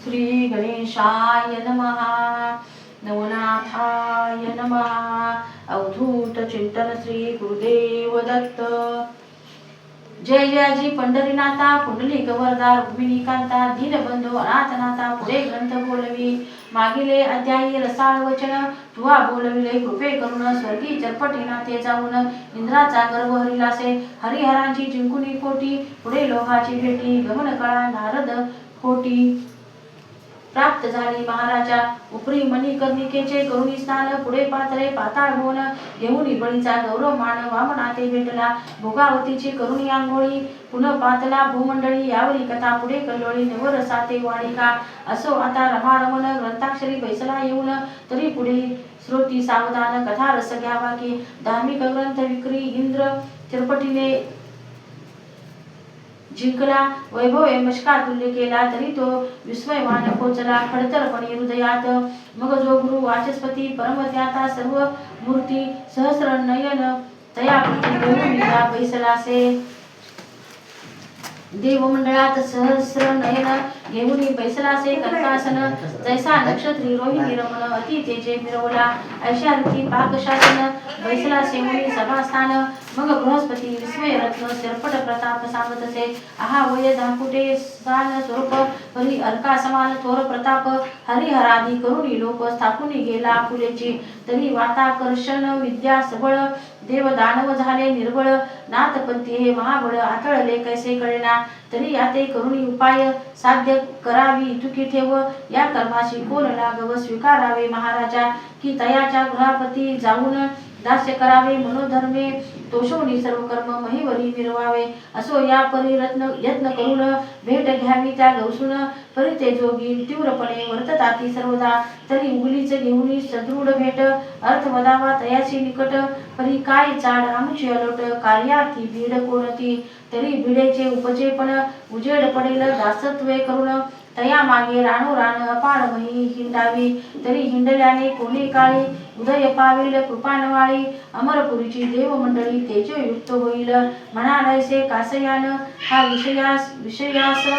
श्री गणेशाय नमः। नवनाथाय नमः। अवधूत चिंतन श्री गुरुदेव दत्त। जय जयाजी पंढरीनाथा पुंडलिक वरदा रुक्मिणीकांता दीनबंधू अनाथनाथा पुढे ग्रंथ बोलवी मागिले अध्यायी रसाळ वचन तुवा बोलविले कृपे करून स्वर्गी चरपटीनाथे जाऊन इंद्राचा गर्भ हरिलासे हरिहरांची जिंकुनी कोटी पुढे लोहाची भेटी गमन कळा नारद कोटी प्राप्त झाली महाराजा उपरी मणिकर्णिकेचे करुणी स्नान पुढे पातळे पाताळ होऊन घेऊन बळीचा गौरव मान वामनाथे भेटला भोगावतीची करुणी आंघोळी पुन्हा पातला भूमंडळी यावरी कथा पुढे कल्लोळी नवरसाते वाणिका असो आता रमारमण ग्रंथाक्षरी बैसला येऊन तरी पुढे श्रोती सावधान कथा रस घ्यावा की धार्मिक ग्रंथ विक्री इंद्र चिरपटीने जिंकला वैभव यमशका तुल्य केला तरी तो विस्मयमान पोचला खडतरपणे हृदयात मग जो गुरु वाचस्पती परमत्याता सर्व मूर्ती सहस्र नयन तया बैसलासे देवमंडळात सहस्र नयन घेऊन बैसलासे कंकासन जैसा नक्षत्री रोहिणी रमण अति तेजे मिरवला ऐशा रीती पाकशासन बैसलासे मुनी सभास्थान मग बृहस्पती विस्मय रत्न शिरपट प्रताप सांगतसे आहा वय धाकुटे स्थान स्वरूप परी अर्का समान थोर प्रताप हरिहरादी करुणी लोक स्थापुनी गेला फुलेची तरी वाताकर्षण विद्या सबळ देव दानव झाले निर्बळ नाथपंथी हे महाबळ आतळले कैसे कळेना तरी याते करुणी उपाय साध्य करावी इतुकी ठेव या कर्माशी कोण लागव स्वीकारावे महाराजा की तयाच्या गृहापती जाऊन दास्य करावे मनोधर्मे तोषवणी सर्व कर्म महिवरी मिरवावे असो या परिरत्न यत्न करून भेट घ्यावी त्या गवसून परी ते जोगी तीव्रपणे वर्तताती सर्वदा तरी उगलीच घेऊन सदृढ भेट अर्थ वदावा तयाची निकट परी काय चाड आमची अलोट कार्यार्थी भीड कोणती तरी भिडेचे उपजे पण उजेड पडेल दासत्वे करून तया मागे राणो रान अपार मही हिंडावी तरी हिंडल्याने कोणी काळी उदय पावेल कृपानवाळी अमरपुरीची देवमंडळी तेजयुक्त होईल म्हणालायसे कासयान हा विषयास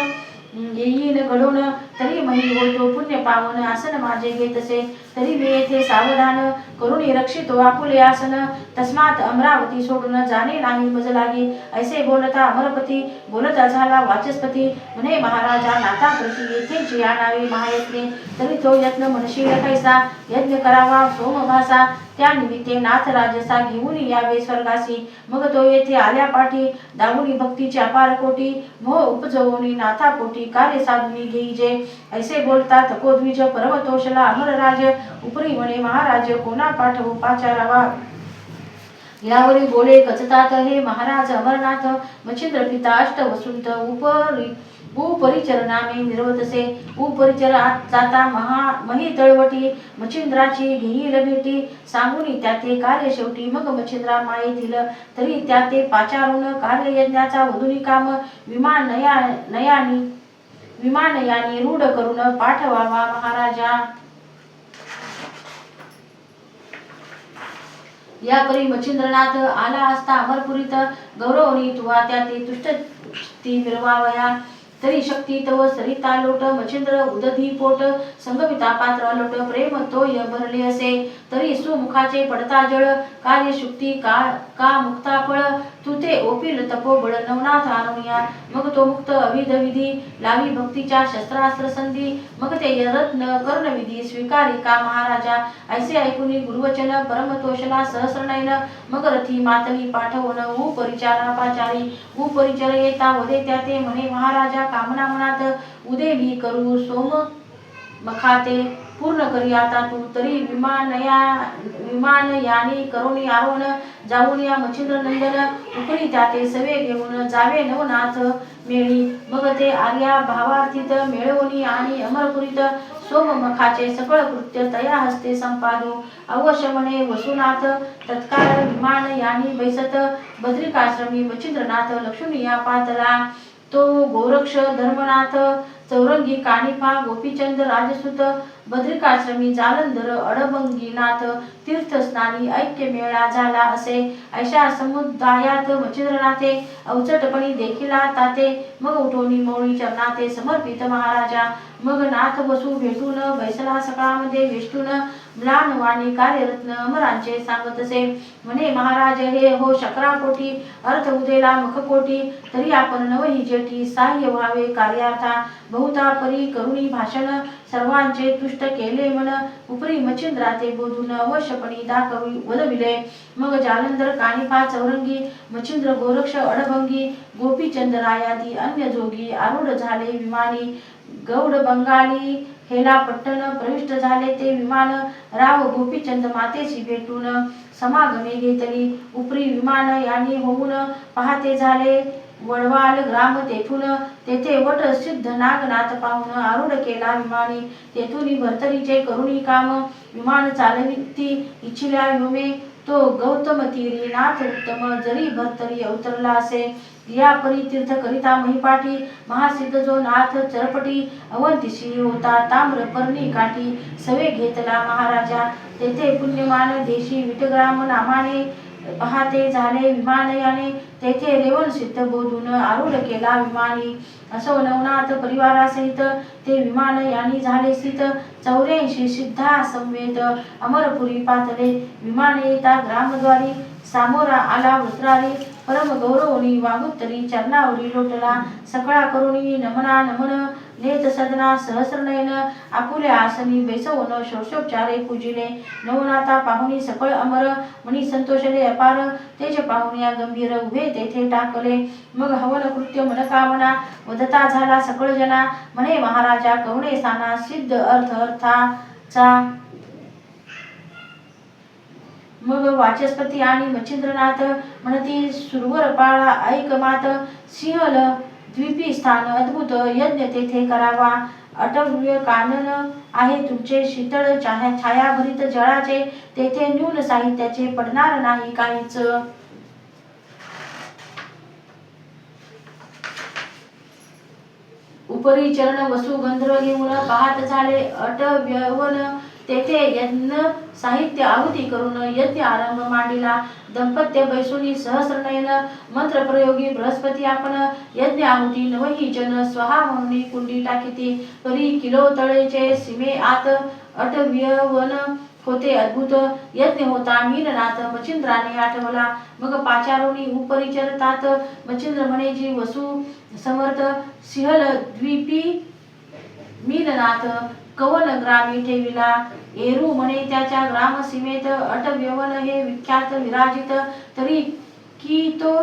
येईन घडून तरी मही होतो पुण्य पावन आसन माझे घेतसे तरी मी येथे सावधान करुणी रक्षितो आपुले आसन तस्मात अमरावती सोडून जाणे नाही मज लागी ऐसे बोलता अमरपती बोलता झाला वाचस्पती म्हणे महाराजा नाता प्रती येथे आणावे महायत्ने तरी तो यत्न मनशील कैसा यज्ञ करावा सोमभासा त्या निमित्ते नाथ राजसा घेऊन यावे स्वर्गासी मग तो येथे आल्या पाठी दावुनी भक्तीची अपार कोटी मोह उपजवोनी नाथा कोटी कार्य साधुनी घेईजे ऐसे बोलता तपोद्विज परमतोषला अमरराज उपरी म्हणे महाराज कोणा पाठवू पाचारावा यावरी बोले कचतात हे महाराज अमरनाथ मच्छिंद्र पिता अष्ट वसुंत उपरिचरणामे निर्वतसे उपरिचरात जाता मही तळवटी मच्छिंद्राची घेईल भेटी सांगून त्याते कार्य शेवटी मग मच्छिंद्रा मायेतील तरी त्याते पाचारून कार्य यज्ञाचा वधुनी काम विमानयानी रूढ करून पाठवावा महाराजा या परी मच्छिंद्रनाथ आला असता अमरपुरीत गौरवनी तुवा त्याते तुष्ट ती मिरवावया तरी शक्ती तव सरिता लोट मच्छिंद्र उदधी पोट संगमिता पात्र लोट प्रेम तोय भरले असे तरी सुमुखाचे पडता जळ कार्य शुक्ती का मुक्ता फळ तू ते ओपील तपोबळ नवनाथ आणूया मग तो मुक्त अविध विधी लावी भक्तीच्या शस्त्रास्त्र संधी मग ते रत्न कर्णविधी स्वीकारी का महाराजा ऐसे ऐकुनी गुरुवचन परमतोषला सहस्रनयन मग रथी मातली पाठवून परिचारा पाचारी परिचर येता वदे त्याते म्हणे महाराजा कामना मनात उदे मी करू सोम मखाते पूर्ण करी आता तू तरी विमानयानी करुणी आरोहण जाऊन या मच्छिंद्र नंदन उकळी त्याते सवे घेऊन जावे नवनाथ मेळी मग ते आर्या भावार्थित मेळवणी आणि अमरपुरीत सोममखाचे सकळ कृत्य तया हस्ते संपादू अवश्य म्हणे वसुनाथ तत्काळ विमानयानी बैसत बद्रिकाश्रमी मच्छिंद्रनाथ लक्ष्मी या पातला तो गोरक्ष धर्मनाथ चौरंगी कानिफा गोपीचंद राजसुत बद्रिकाश्रमी जालंधर अडबंगीनाथ तीर्थस्नानी ऐक्य मेळा झाला असे ऐशा समुदायात मच्छिंद्रनाथे अवचटपणी देखिला ताते मग उठोनी मौळी चरणाते समर्पित महाराजा मग नाथ वसू भेटून बैसला सकाळमध्ये वेष्टून म्लान वाणी कार्यरत्न अमरांचे सांगतसे म्हणे महाराज हे हो शकराकोटी अर्थ उदेला मुखकोटी तरी आपण नवही जेठी साह्य व्हावे कार्यार्था बहुता परी करुणी भाषण सर्वांचे तुष्ट केले मन उपरी मच्छिंद्राते बोधून अवश्यपणी दाखवी वदविले मग जालंधर कानिफा चौरंगी मच्छिंद्र गोरक्ष अडभंगी गोपीचंद रायादी अन्य जोगी आरूढ झाले विमानी गौड बंगाली हेला पट्टण प्रविष्ट झाले ते विमान राव गोपीचंद मातेशी भेटून समागमे घेतली उपरी विमान यांनी होऊन पहाते झाले वडवाल ग्राम तेथून तेथे वट सिद्ध नागनाथ पाहून आरूढ केला विमानी तेथून भरतरीचे करुणी काम विमान चालविती इच्छिल्या व्योमे तो गौतम तीरी नाथ उत्तम जरी भरतरी अवतरला असे या परी तीर्थ करिता महिपाठी महासिद्ध जो नाथ चरपटी अवंतिशी होता ताम्र पर्णी काठी सवे घेतला महाराजा तेथे पुण्यमान देशी विटग्राम नामाने पहाते झाले विमानयाने तेथे रेवण सिद्ध बोधून आरूढ केला विमानी असो नवनाथ परिवारासहित ते विमान यानी झाले स्थित 84 सिद्धा संवेद अमरपुरी पातले विमान येता ग्रामद्वारी सामोरा आला वृत्रारी परम गौरवनी वागुत्तरी चरणावरी लोटला सकळा करुणी नमना नमन नेत सदना सहस्रनयन आकुल्या आसनी बैसवून षोडशोपचारे पूजिले नवनाथा पाहुणी सकळ अमर मनी संतोषले अपार तेज पाहुण्या गंभीर उभे तेथे टाकले मग हवन कृत्य मनकामना वदता झाला सकळ जना म्हणे महाराजा कवणे साना सिद्ध अर्थ अर्थाचा मग वाचस्पती आणि मच्छिंद्रनाथ म्हणती सुरवर पाळा ऐक मात सिंहल द्वीपी स्थान अद्भुत यज्ञ तेथे करावा अटव्य कानन आहे तुमचे शीतळ छायाभरित जळाचे तेथे न्यून साहित्याचे पडणार नाही काहीच उपरी चरण वसु गंधर्व घेऊन पाहत झाले अटव्यवन तेथे यज्ञ साहित्य आहुती करून यज्ञ आरंभ मांडिला दंपत्य बैसुनी सहस्रनयन मंत्र प्रयोगी बृहस्पती आपण यज्ञ आहुती नवही जन स्वहा म्हणून कुंडी टाकीती परी किलो तळेचे सीमे आत अटव्यवन होते अद्भुत यज्ञ होता मीननाथ मच्छिंद्राने आठवला मग पाचारोनी उपरिचरतात मच्छिंद्र म्हणेजी वसु समर्थ सिंहल द्वीपी मीननाथ कवन ग्रामी ठेविला एरू म्हणे त्याच्या ग्राम सीमेत अटव्यवन हे विख्यात विराजित तरी की तो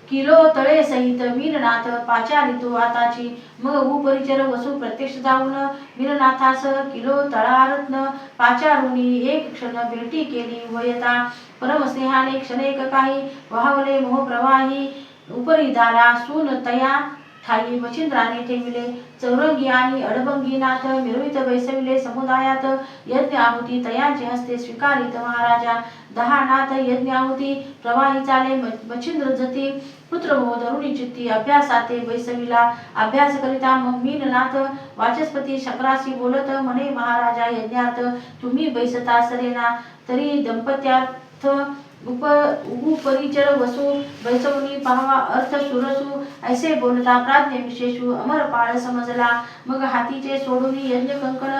किलो तळे सहित मीननाथ पाचारितो आताची मग उपरिचर वसु प्रत्यक्ष जाऊन मीननाथास किलो तळारत्न पाचारुनी एक क्षण भेटी केली वयता परमस्नेहाने क्षणेक काही वाहवले मोहप्रवाही उपरी दारा सून तया ठाई मच्छिंद्राने ठेविले चौरंगी आणि अडबंगीनाथ मिरवित बैसविले समुदायात यज्ञ आहुती तयांचे हस्ते स्वीकारित महाराजा 10 नाथ यज्ञ आहुती प्रवाही चाले मच्छिंद्र जती पुत्र हो धरुणी चित्ती अभ्यासाते बैसविला अभ्यास करिता मग मीननाथ वाचस्पती शक्रासी बोलत म्हणे महाराजा यज्ञात तुम्ही बैसता सरेना तरी दंपत्यार्थ उपरिचर वसु बैसवनी पाहवा अर्थ सुरसु ऐसे बोलता प्राज्ञ विशेषु अमरपाळ समजला मग हातीचे सोडून यज्ञ कंकण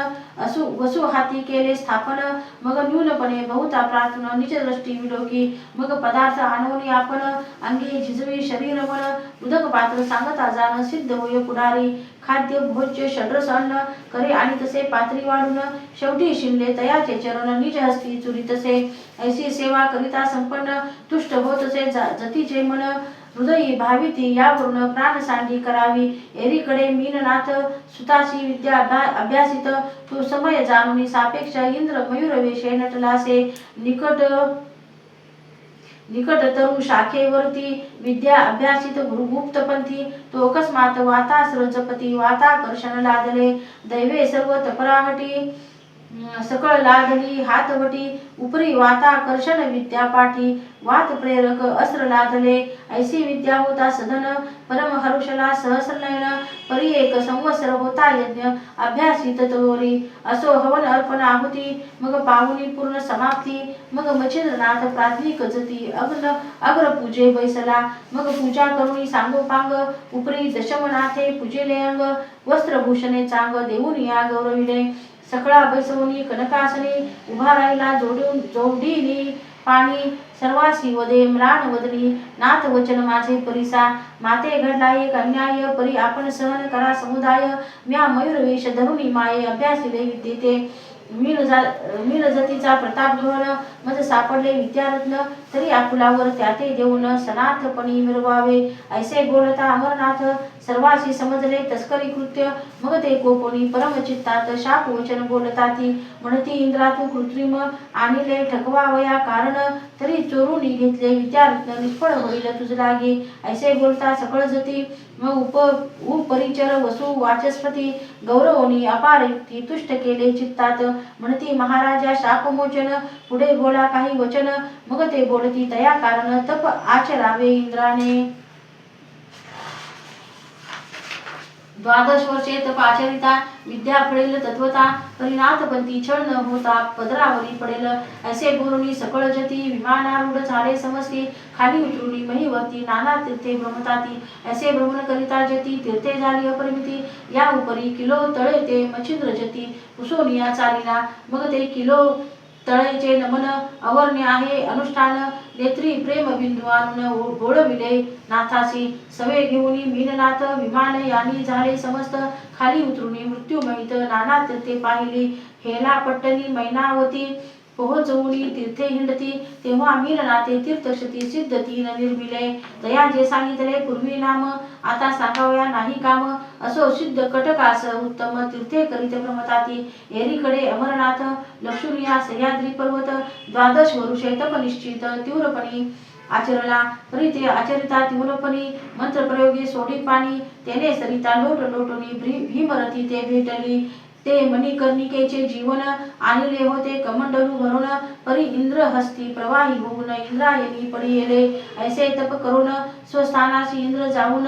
वसु हाती केले स्थापन मग न्यूनपणे बहुता प्रार्थन निज दृष्टी विलोकी मग पदार्थ आणवणी आपण अंगे झिजवी शरीर मन उदक पात्र सांगता जाण सिद्ध होय पुढारी खाद्य भोज्य षड्रस अन्न करे आणि तसे पात्री वाढून शेवटी शिनले तयाचे चरण निज हस्ती चुरी तसे ऐसी सेवा करिता संपन्न तुष्ट होतसे जतीचे मन हृदयी भाविती यावरून प्राण सांडी करावी एरीकडे मीननाथ सुतासी विद्या अभ्यासित तो समय जाणून सापेक्ष इंद्र मयूर वेशे नटलासे निकट तरु शाखेवरती विद्या अभ्यासित गुप्तपंथी तो अकस्मात वाता जपती वाताकर्षण लादले दैवे सर्व तपराहटी सकळ लादली हातवटी उपरी वाता कर्षण विद्या पाठी वात प्रेरक अस्त्र लादले ऐसी विद्या होता सधन परम हरुषला सहस्रनयन परी एक संवत्सर होता यज्ञ अभ्यासित तोरी असो हवन अर्पण आहुती मग पाहुनी पूर्ण समाप्ती मग मच्छिंद्रनाथ प्राथमिक जती अग्र पूजे बैसला मग पूजा करुणी सांगोपांग उपरी दशमनाथे पूजेले अंग वस्त्रभूषणे चांग देऊन या गौरविले सकळा बैसवणी कनकासनी उभा राहिला जोडीनी पाणी सर्वासी वदे म्राण वदनी नाथ वचन माझे परिसा माते घडला एक अन्याय परी आपण सहन करा समुदाय म्या मयूर वेश धरुणी माये अभ्यासिले विद्येते मीन जतीचा प्रताप घेऊन मज सापडले विद्यारत्न तरी आकुलावर त्याते देऊन सनाथपणी मिरवावे ऐसे बोलता अमरनाथ सर्वाशी समजले तस्करी कृत्य मग ते कोपणी परमचित्तात शाप वचन बोलताती म्हणती इंद्रा तू कृत्रिम आणिले ठकवावया कारण तरी चोरून घेतले विद्यारत्न निष्फळ होईल तुझ लागे ऐसे बोलता सकळ जती मग उपरिचर वसु वाचस्पती गौरवनी अपार युक्ती तुष्ट केले चित्तात म्हणती महाराजा शापमोचन पुढे बोला काही वचन मग ते बोलती तया कारण तप आचरावे इंद्राने 12 वर्षे तप आचरिता विद्या पडेल तत्वता परिणातपंथी छळ न होता पदरावरी पडेल ऐसे बोलून सकळ जती विमानारूढ झाले समजती खाली उतरुनी महीवरती नाना तीर्थे भ्रमताती ऐसे भ्रमण करिता जती तीर्थे झाली अपरिमिती या उपरी किलो तळे ते मच्छिंद्र जती कुसोनिया चालिला मग ते किलो तळेचे नमन अवर्ण्य आहे अनुष्ठान नेत्री प्रेम बिंदुवान बोळविले नाथासी सवे घेऊनी मीननाथ विमान यानी झाले समस्त खाली उतरुनी मृत्यूमयित नाना तीर्थे पाहिली हेला पट्टणी मैनावती पोहोचवणी तीर्थे हिंडती तेव्हा मीननाथे तीर्थशती सिद्ध तीन निर्मिले तया जे सांगितले पूर्वी नाम आता सांगावया नाही काम असो सिद्ध कटकास उत्तम तीर्थे करीत भ्रमताती एरीकडे अमरनाथ लक्षुनिया सह्याद्री पर्वत 12 वरुषे तप निश्चित तीव्रपणी आचरला तरी ते आचरिता तीव्रपणी मंत्रप्रयोगे सोडी पाणी त्याने सरिता लोट लोटोनी भीमरथी ते भेटली ते मणिकर्णिकेचे जीवन आणले होते कमंडलू भरून परी इंद्र हस्ती प्रवाही होऊन इंद्रायणी पडिले ऐसे तप करून स्वस्थानाशी इंद्र जाऊन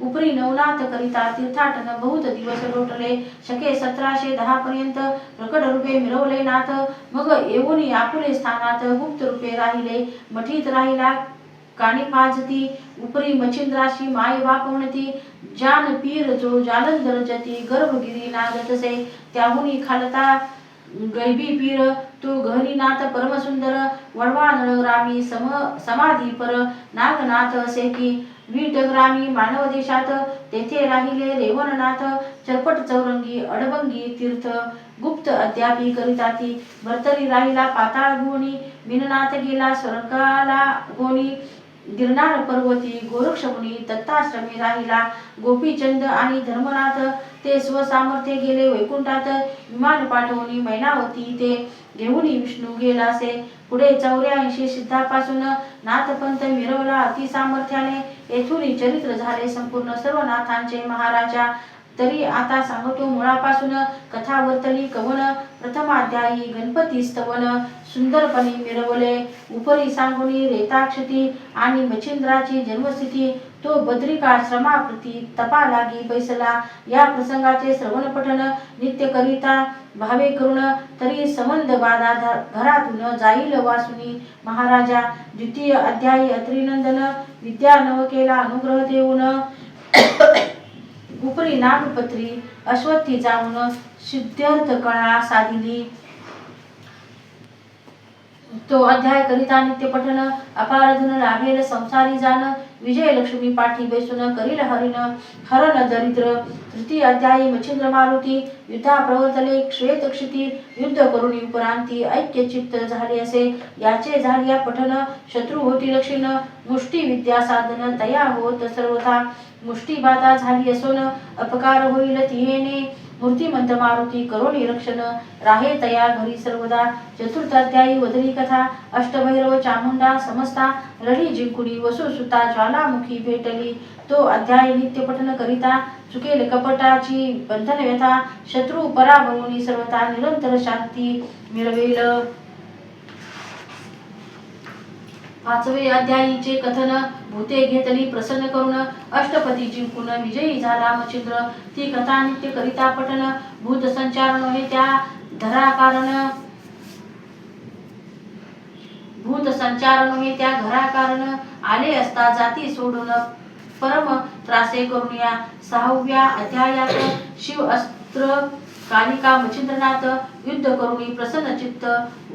उपरी नवनाथ करिता तीर्थाटन बहुत दिवस लोटले शके 1710 पर्यंत प्रकट रूपे मिरवले नाथ मग येऊन आपुले स्थानात गुप्त रूपे राहिले मठीत राहिला काणी पाजती उपरी मच्छिंद्राशी माय वापवणती जान पीर जो जालंधर जती गर्भगिरी नागतसे त्याहुनी खालता गैबी पीर तो गहनीनाथ परमसुंदर वडवा नळग्रामी समाधी पर नागनाथ असे की वीटग्रामी मानव देशात तेथे राहिले रेवणनाथ चरपट चौरंगी अडबंगी तीर्थ गुप्त अद्यापी करिताती भरतरी राहिला पाताळ गोणी मीननाथ गेला स्वर्गाला गोणी गिरनार पर्वती गोरक्षमुनी दत्ताश्रमी राहिला गोपीचंद आणि धर्मनाथ ते स्वसामर्थ्य गेले वैकुंठात विमान पाठवणी मैनावती ते घेऊनी विष्णू गेलासे पुढे 84 सिद्धापासून नाथपंथ मिरवला अति सामर्थ्याने येथून चरित्र झाले संपूर्ण सर्व नाथांचे महाराजा तरी आता सांगतो मुळापासून कथा वर्तली कवन प्रथमाध्यायी गणपती स्तवन सुंदरपणे मिरवले उपरी सांगुनी रेताक्षती आणि मच्छिंद्राची जन्मस्थिती तो बद्रिकाश्रमाप्रती तपा लागी बैसला या प्रसंगाचे श्रवण पठण नित्य करिता भावे करून तरी संबंध बाधा घरातून जाईल वासुनी महाराजा द्वितीय अध्यायी अत्रिनंदन विद्या नव केला अनुग्रह देऊन उपरी नागपत्री अश्वत्थी जाऊन सिद्ध्यर्थ कळा साधिली तो अध्याय करिता नित्य पठन अपार धन लाभेल संसारी जान विजय लक्ष्मी पाठी बैसून करील हरण दरिद्र तृतीय अध्यायी मच्छिंद्र मारुती युद्धा प्रवर्तले श्वेत क्षिती युद्ध करुणी उपरांती ऐक्य चित्त झाले असे याचे झालिया पठन शत्रू होती लक्षिण मुष्टी विद्या साधन तया होत सर्वथा मुष्टी बाधा झाली असून अपकार होईल तिहेने मूर्तिमंत मारुती करो निरक्षण राहे तया घरी सर्वदा। चतुर्थाध्यायी वदनी कथा अष्टभैरव चामुंडा समस्ता लढी जिंकुडी वसुसुता ज्वालामुखी भेटली। तो अध्याय नित्य पठन करिता चुकेल कपटाची बंधन व्यथा शत्रू पराभवनी सर्वता निरंतर शांती मिळवेल। पाचवे अध्यायीचे कथन भूते घेतली प्रसन्न करून अष्टपती जिंकून विजयी झाला मच्छिंद्र। ती कथा नित्य करिता पठन भूत संचार नव्हे त्या धरा कारण भूत संचार नव्हे त्या घरा कारण आले असता जाती सोडून परम त्रासे करुणिया। सहाव्या अध्यायात शिव अस्त्र कालिका मच्छिंद्रनाथ युद्ध करुणी प्रसन्न चित्त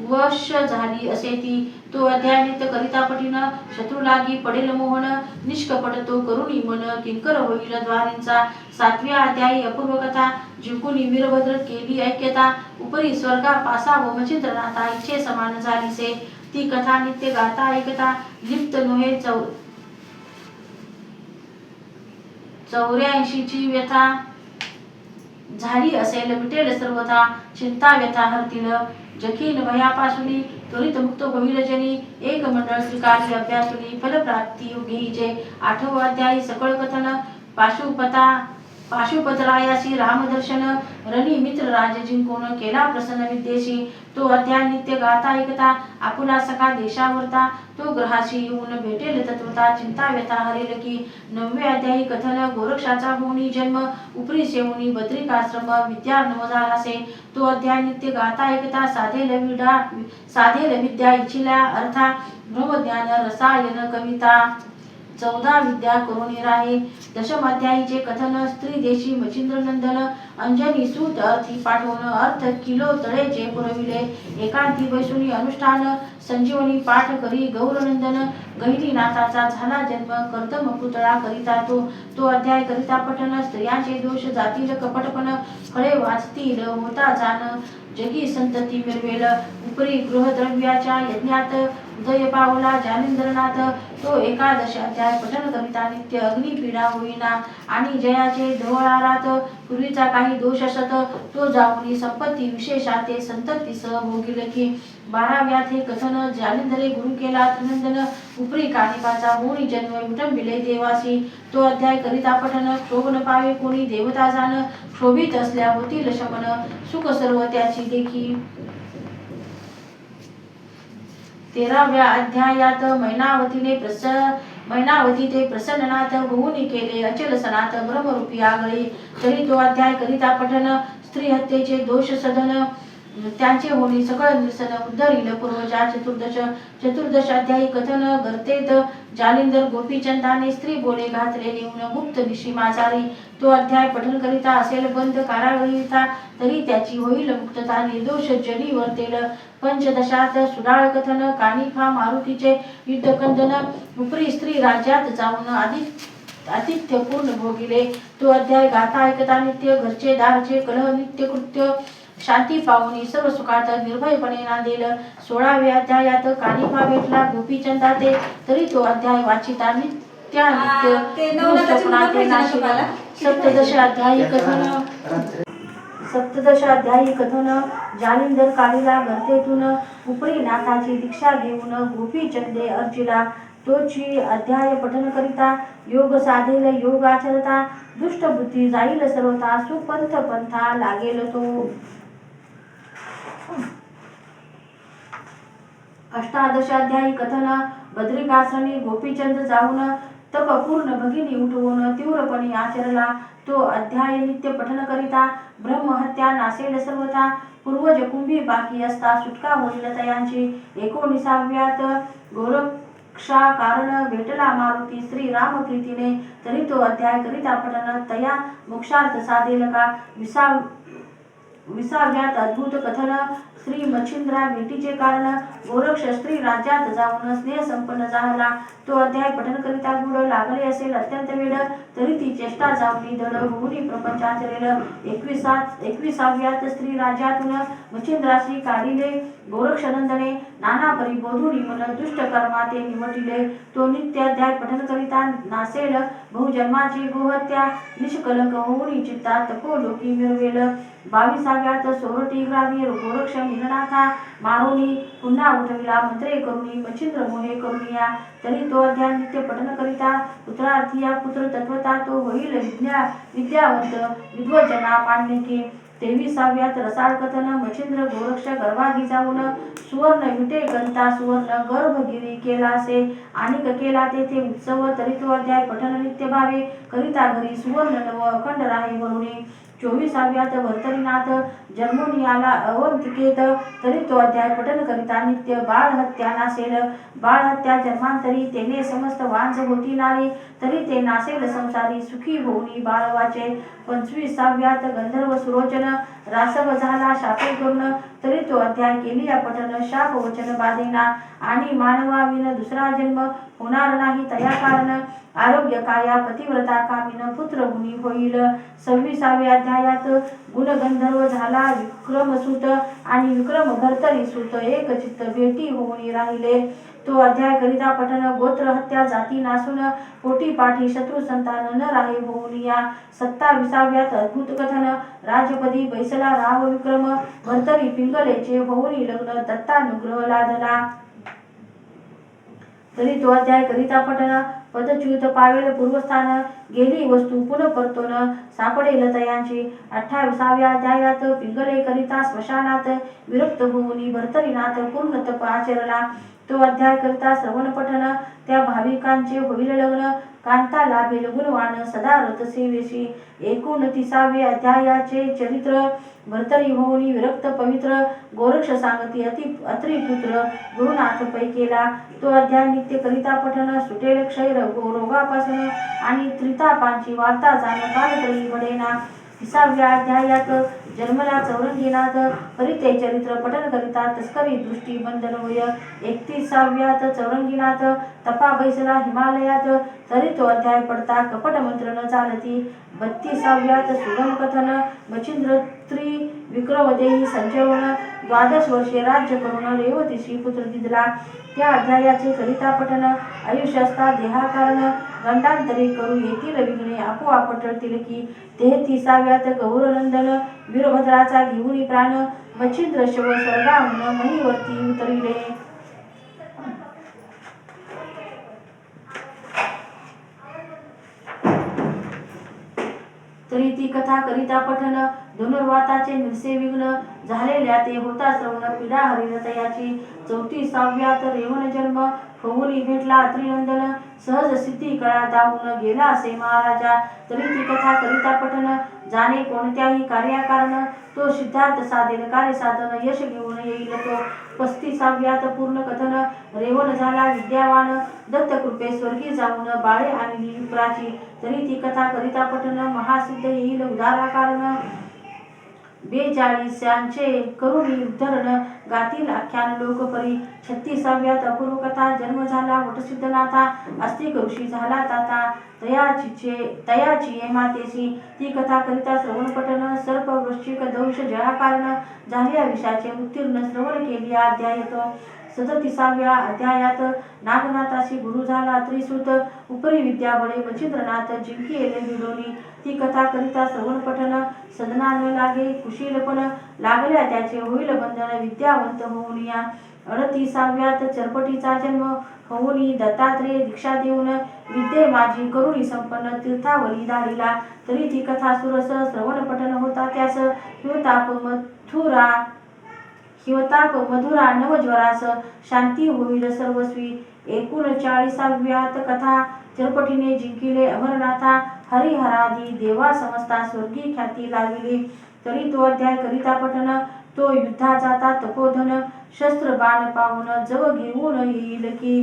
वश झाली असे ती। तो अध्याय नित्य करिता पठिन शत्रू लागी पडेल मोहन निष्कपट तो करुणी मन किंकर होईल द्वारींचा। सातव्या अध्यायी अपूर्व कथा जिंकुनी वीरभद्र केली ऐक्यता उपरी स्वर्गा पासाव मच्छिंद्रनाथा इच्छे समान झालीसे। ती कथा नित्य गाता ऐकता लिप्त नोहे 84ची व्यथा झाली असेल मिटेल सर्वथा चिंता व्यथा हरतील जखीन भयापासुनी त्वरित मुक्त होईल जनी एक मंडळ स्वीकारली अभ्यासुनी फलप्राप्ती घेईजे। आठवा अध्यायी सकळ कथन पाशुपतरायासी रामदर्शन रणी मित्र राज जिंकून केला प्रसन्न विद्येशी। तो अध्याय नित्य गाता ऐकता आपुला सखा देशावरता तो ग्रहाशी येऊन भेटेल तत्वता चिंता व्यथा हरेल की। नववे अध्यायी कथन गोरक्षाचा होणी जन्म उपरी सेवुनी बद्रिकाश्रम विद्यार्णव झालासे। तो अध्याय नित्य गाता ऐकता साधेल विद्या इच्छिल्या अर्था ब्रह्मज्ञान रसायन कविता 14 विद्या करुणी राहे। दशमाध्यायीचे कथन स्त्री देशी मच्छिंद्रनंदन अंजनी सूत अर्थी पाठवून अर्थ किलो तळे जे पुरविले एकांती बैसुनी अनुष्ठान संजीवनी पाठ करी गौरनंदन गहिनीनाथाचा झाला जन्म कर्दम पुतळा करिता तो अध्याय करिता पठन स्त्रियांचे दोष जातील कपटपण फळे वाचतील होता जाण जगी संतती मिरवेल। उपरी गृहद्रव्याच्या यज्ञात उदय पावला जालिंद्रनाथ तो 11 अध्याय पठन करिता नित्य अग्निपीडा होईना आणि जयाचे ढवळारात पूर्वीचा काही दोष असत तो जाऊनी संपत्ती विशेषाते संततीस भोगील की। 12व्यात हे कथन जालिंदरे गुरु केला त्रिनंदन उपरी कानिपाचा होणी जन्म विटंबिले देवासी। तो अध्याय करिता पठन क्षोभ पावे कोणी देवता जाण क्षोभित असल्या होतील शमन सुख सर्व त्याची देखी। 13व्या अध्यायात मैनावती ते प्रसन्ननाथ होऊनी केले अचल सनात ब्रह्मरूपी आगळे। तरी तो अध्याय करिता पठन स्त्री हत्येचे दोष सदन त्यांचे होणी सकळ निरसन उद्धरील पूर्वजा। 14 अध्यायी कथन गर्तेत जालिंदर गोपीचंदाने स्त्री बोले घातले नेऊन गुप्त निशी माचारी। तो अध्याय पठन करिता असेल बंद कारागृहीता तरी त्याची होईल मुक्तता निर्दोष जनी वर्तेल। 15 सुडाळ कथन कानिफा मारुतीचे युद्धकंदन उपरी स्त्री राज्यात जाऊन आतिथ्य पूर्ण भोगिले। तो अध्याय गाथा ऐकता नित्य घरचे दारचे कलह नित्य कृत्य शांती पावनी सर्व सुखात निर्भयपणे नांदेल। 16व्या अध्यायात कानिफा भेटला गोपीचंदा ते तरी तो अध्याय वाचिता नित्यानित्य स्वप्नाते नाशिला। 17 अध्यायी कथन जालिंदर काढिला गर्तेतून उपरी नाथाची दीक्षा घेऊन गोपीचंदे अर्चिला। तोची अध्याय पठन करिता योग साधेल योग आचरता दुष्ट बुद्धी जाईल सर्वथा सुपंथ पंथा लागेल तो। 18 अध्यायी कथन बद्रिकाश्रमी गोपीचंद जाऊन तप पूर्ण भगिनी उठवून तीव्रपणे आचरला। तो अध्याय नित्य पठन करिता ब्रह्महत्या नासेल सर्वथा पूर्वज कुंभी बाकी असता सुटका होईल तयांची। 19व्यात गोरक्षा कारण भेटला मारुती श्री राम प्रीतीने तरी तो अध्याय करिता पठन तया मोक्षार्थ साधेल का। 20व्यात अद्भुत कथन श्री मच्छिंद्रा भेटीचे कारण गोरक्ष स्त्री राज्यात जाऊन स्नेह संपन्न झाला. तो अध्याय पठन करिता गुढ लागले असेल अत्यंत वेळ, तरी ती चेष्टा जावली दड होऊनी प्रपंच आचरेल. 21व्यात स्त्री राज्यातून मच्छिंद्राशी काढिले गोरक्षनंदने, नाना परी बोधुनी मन दुष्ट कर्मा ते निवटिले. तो नित्य अध्याय पठन करिता नासेल बहुजन्माची गोहत्या, निष्कलंक होऊनी चित्ता तको लोकी मिरवेल. 22व्यात सोरठी ग्रामी गोरक्ष निरनाथा मारोनी, पुन्हा उठविला मंत्रे करुणी मच्छिंद्र मोहे करुणिया. तरी तो अध्याय नित्य पठन करिता पुत्रार्थिया पुत्र तत्वता तो होईल विद्यावंत विद्वजना पांडलिके. 23व्यात रसाळ कथन मच्छिंद्र गोरक्ष गर्भागी जाऊन सुवर्ण विटे करिता सुवर्ण गर्भगिरी केला असे आणि केला तेथे उत्सव. तरी तो अध्याय पठन नित्य भावे करिता घरी सुवर्ण नव अखंड राहे वरुणी. 24व्यात भर्तरीनाथ जन्मोनी आला अवंतिकेत, तरी तो अध्याय पठन करिता नित्य बाळहत्या नासेल. बाळहत्या जन्मांतरी तेने समस्त वांझ होती नारी, तरी ते नासेल संसारी सुखी होऊनी बाळ वाचे. 25व्यात गंधर्व सुरोचन रासव झाला शापे करून, तरी तो अध्याय केली पठन शाप वचन बाधेना आणि मानवाविन दुसरा जन्म होणार नाही तया कारण. आरोग्य काया पतिव्रता कामीन पुत्र गुणी होईल. 26व्या अध्यायात गुण गंधर्व झाला विक्रमसूत आणि विक्रम भर्तरी सूत एक चित्त भेटी होऊन राहिले. तो अध्याय करिता पठन गोत्र हत्या जाती नासून पोटी पाठी शत्रु संतान न राहे होऊन या. 27व्यात अद्भुत कथन राजपदी बैसला राव विक्रम, भर्तरी पिंगलेचे होऊनी लग्न दत्तानुग्रह लादला. तरी तो अध्याय करिता पठन पदच्युत पावेल पूर्वस्थान, गेली वस्तू पुनः परतोन सापडेल तयांची. 28व्या अध्यायात पिंगले करिता स्मशानात विरक्त होऊनी भर्तरीनाथ पूर्ण तप आचरला. तो अध्याय करिता श्रवण पठन त्या भाविकांचे होईल लग्न, कांता लाभेल गुणवान सदा रथ सेवेशी. 29व्या अध्यायाचे चरित्र भर्तरी होऊनी विरक्त पवित्र, गोरक्ष सांगती अत्रिपुत्र गुरुनाथ पै केला. तो अध्याय नित्य करिता पठन सुटेल क्षय रोगापासून आणि त्रितापांची वार्ता जाण कालत्रयी घडेना. 30व्या अध्यायात जन्मला चौरंगीनाथ, परिते चरित्र पठन करिता तस्करी दृष्टी बंधन होय. 31व्यात चौरंगीनाथ तपा बैसला हिमालयात, तरी तो अध्याय पडता कपट मंत्र न चालती. 32व्यात सुगम कथन मच्छिंद्र विक्रमदेही संचरण, 12 वर्षे राज्य करून रेवतीशी पुत्र दिदला. त्या अध्यायाचे करिता पठन आयुष्यस्ता देहाकारण, गंडांतरे करू येतील विघ्ने आपोआप टळतील की. 33व्यात गौरनंदन वीरभद्राचा घेऊनी प्राण, मच्छिंद्र शव स्वर्गाहून महीवरती उतरिले. तरी ती कथा करिता पठन धनुर्वाताचे निरसे विघ्न झालेल्या ते होता श्रवण पीडा हरिण तयाची. 34व्यात रेवण जन्म होऊनी भेटला त्रिनंदन, सहज सिद्धी कळा दावून गेला असे महाराजा. तरी ती कथा करिता पठन जाणे कोणत्याही कार्याकारण, तो सिद्धार्थ साधेल कार्य साधन यश घेऊन येईल तो. 35व्यात पूर्ण कथन रेवण झाला विद्यावान, दत्त कृपे स्वर्गी जाऊन बाळे आणली विप्राची. तरी ती कथा करिता पठन महासिद्ध येईल उदारा कारण, 42 करुणी उद्धरण गातील आख्यान लोकपरी. 36व्यात अपूर्व कथा जन्म झाला वटसिद्धनाथा, अस्तिक ऋषी झाला ताता तयाची मातेसी. ती कथा करिता श्रवण पठन सर्प वृश्चिक दंश जया कारण, झाल्या विषाचे उत्तीर्ण श्रवण केली अध्याय तो. 37व्या अध्यायात नागनाथाशी गुरु झाला त्रिसूत, उपरी विद्या बळे मच्छिंद्रनाथ जिंकिले विडोनी. ती कथा करिता श्रवण पठन सदना न लागे कुशीलपण, लागल्या त्याचे होईल बंधन विद्यावंत होऊन या. 38व्यात चरपटीचा जन्म होऊनी दत्तात्रेय दीक्षा देऊन, विद्ये माझी करुणी संपन्न तीर्थावली धाडिला. तरी ती कथा सुरस श्रवण पठन होता त्यास, हिवताप मधुरा नवज्वरास शांती होईल सर्वस्वी. 39व्यात कथा चरपटीने जिंकिले अमरनाथा, हरिहरादी देवा समस्ता स्वर्गी ख्याती लाविली. तरी तो अध्याय करिता पठन तो युद्धा जाता तपोधन, शस्त्र बाण पावून जव घेऊन येईल की.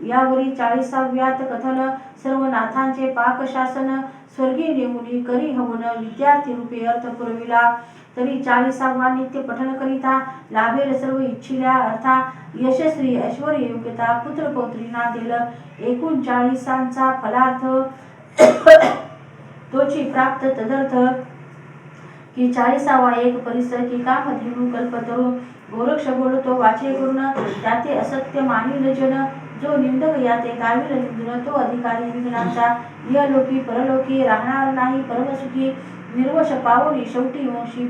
यावरी 40व्यात कथन सर्व नाथांचे पाक शासन, स्वर्गी नेमुनी करी हवन विद्यार्थी रूपे अर्थ पुरविला. तरी 40वा नित्य पठन करिता लाभेल सर्व इच्छिल्या अर्था यशस्वी ऐश्वर योग्यता पुत्र पौत्री नादेल एकूण 40चा फलार्थ तोची प्राप्त तदर्थ की 40वा एक परिसर की कामधेनु कल्पतरू गोरक्ष बोलतो वाचे करून त्याते असत्य मानिल जन जो निंदक याते गाविल निंदन तो अधिकारी विघ्नांचा यलोकी परलोकी राहणार नाही परमसुखी निर्वश पावनी शेवटी वंशी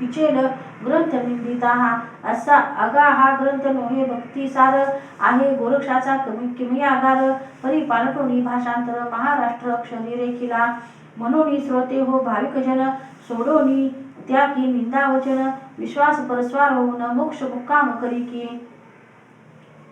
पिचेल ग्रंथ निंदिता हा असा अगा हा ग्रंथ नोहे भक्तिसार आहे गोरक्षाचा किमयागार परिपालटोनी भाषांतर महाराष्ट्र अक्षरी रेखिला म्हणून श्रोते हो भाविक जन सोडोनी त्या की निंदा वचन विश्वास परस्वार होऊन मोक्ष मुक्काम करी की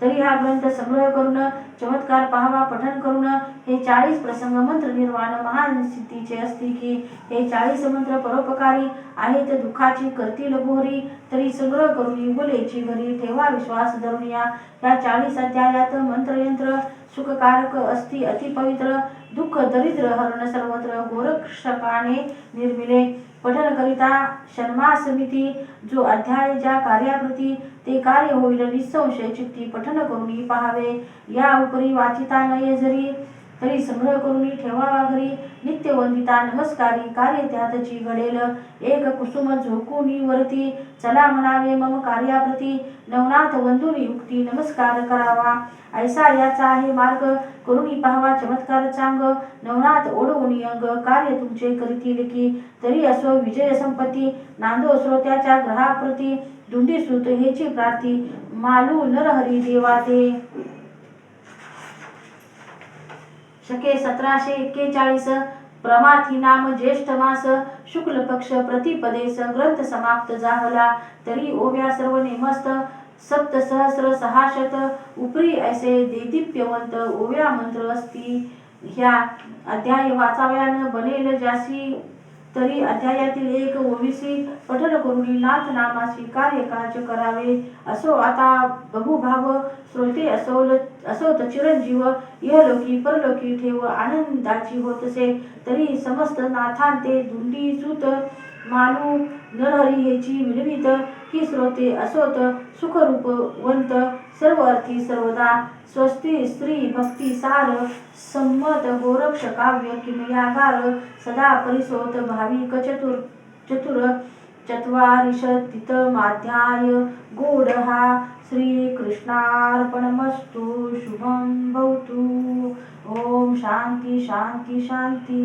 तरी हा ग्रंथ संग्रह करून चमत्कार पाहावा पठन करून हे 40 प्रसंग मंत्र निर्वाण महान सिद्धीचे असती की हे 40 मंत्र परोपकारी आहेत दुःखाची करतील बोहरी तरी संग्रह करून बोलेची घरी ठेवा विश्वास धरून या 40 अध्यायात मंत्रयंत्र सुखकारक असती अति पवित्र दुःख दरिद्र हरण सर्वत्र गोरक्षकाने निर्मिले पठन करिता षण्मासमिती जो अध्याय ज्या कार्याप्रती ते कार्य होईल निसंशय चित्ती पठन करून पाहावे या उपरी वाचिता नये जरी तरी संग्रह करून ठेवावा घरी नित्य वंदिता नमस्कारी कार्य त्यातची घडेल एक कुसुम झोकूनी वरती चला म्हणावे मम कार्याप्रती नवनाथ वंदुनी युक्ती नमस्कार करावा ऐसा याचा आहे मार्ग करून पाहावा चमत्कार चांग नवनाथ ओढवून अंग कार्य तुमचे करीतील की तरी असो विजय संपत्ती नांदो श्रोत्याच्या ग्रहाप्रती धुंडी सुत हेची प्रार्थी मालू नरहरी देवाते शके 1741 प्रमाथी नाम ज्येष्ठ मास शुक्ल पक्ष प्रतिपदेस ग्रंथ समाप्त झाला तरी ओव्या सर्व नेमस्त सप्त सहस्र 600 उपरी ऐसे देदीप्यवंत ओव्या मंत्र असती ह्या अध्याय वाचाव्यान बनेल जासी तरी अध्यायातील एक ओविसी पठन करून नाथ नामाशी कार्य काज करावे असो आता बहुभाव श्रोते असोत चिरंजीव इहलोकी परलोकी ठेव आनंदाची होतसे तरी समस्त नाथांते धुंडी सुत मानू नरहरी हेची विनवित की श्रोते असोत सुखरूपवंत सर्व अर्थी सर्वदा स्वस्ती स्त्री भक्ती सार संमत गोरक्ष काव्य किमयागार सदा परिसोत भाविक चतुर चत्वारिशतितमाध्याय गोड हा श्रीकृष्णार्पणमस्तु शुभं भवतु ओम शांती शांती शांती।